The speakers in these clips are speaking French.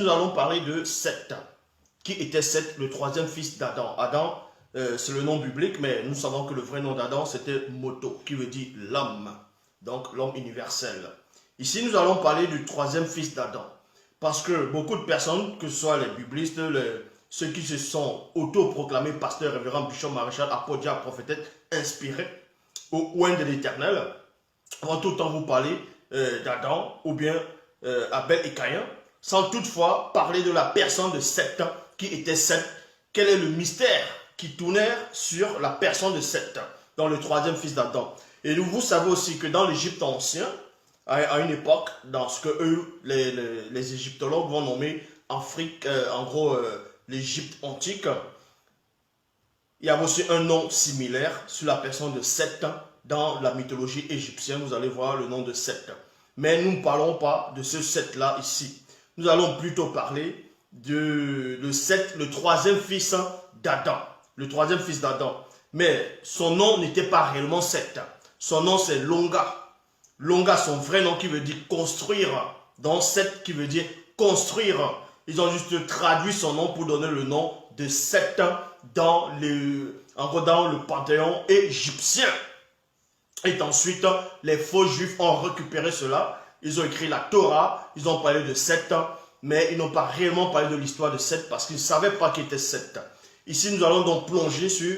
nous allons parler de Seth. Qui était Seth, le troisième fils d'Adam? Adam, c'est le nom biblique, mais nous savons que le vrai nom d'Adam, c'était Moto, qui veut dire l'homme. Donc, l'homme universel. Ici, nous allons parler du troisième fils d'Adam. Parce que beaucoup de personnes, que ce soit les biblistes, ceux qui se sont autoproclamés pasteurs, révérends, bishop, maréchal, apôtres, diacres, prophètes, inspirés au oint de l'Éternel, vont tout le temps vous parler d'Adam ou bien Abel et Caïn, sans toutefois parler de la personne de Seth, qui était Seth. Quel est le mystère qui tournait sur la personne de Seth, dans le troisième fils d'Adam. Et vous savez aussi que dans l'Égypte ancien, à une époque, dans ce que eux, les égyptologues vont nommer Afrique, en gros l'Égypte antique, il y a aussi un nom similaire sur la personne de Seth. Dans la mythologie égyptienne, vous allez voir le nom de Seth. Mais nous ne parlons pas de ce Seth-là ici. Nous allons plutôt parler de Seth, le troisième fils d'Adam. Le troisième fils d'Adam. Mais son nom n'était pas réellement Seth. Son nom c'est Longa. Longa, son vrai nom qui veut dire construire. Donc Seth qui veut dire construire. Ils ont juste traduit son nom pour donner le nom de Seth dans le panthéon égyptien. Et ensuite, les faux juifs ont récupéré cela. Ils ont écrit la Torah, ils ont parlé de Seth, mais ils n'ont pas réellement parlé de l'histoire de Seth parce qu'ils ne savaient pas qui était Seth. Ici, nous allons donc plonger sur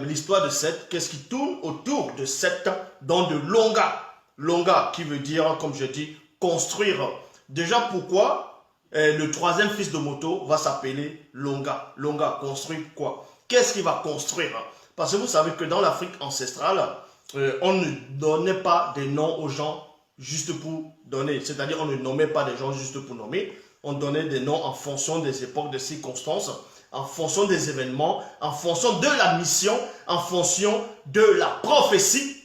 l'histoire de Seth. Qu'est-ce qui tourne autour de Seth dans de Longa. Longa qui veut dire, comme je dis, construire. Déjà, pourquoi le troisième fils de Moto va s'appeler Longa? Longa, construire quoi? Qu'est-ce qu'il va construire? Parce que vous savez que dans l'Afrique ancestrale, on ne donnait pas des noms aux gens juste pour donner. C'est-à-dire on ne nommait pas des gens juste pour nommer. On donnait des noms en fonction des époques, des circonstances, en fonction des événements, en fonction de la mission, en fonction de la prophétie.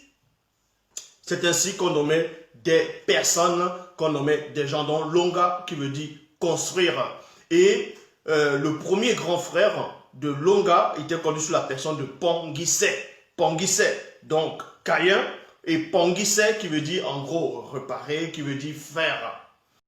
C'est ainsi qu'on nommait des personnes, qu'on nommait des gens dont Longa qui veut dire construire. Et le premier grand frère de Longa était connu sous la personne de Pangissé. Pangissé, donc Caïn, et Pangissé qui veut dire en gros réparer, qui veut dire faire.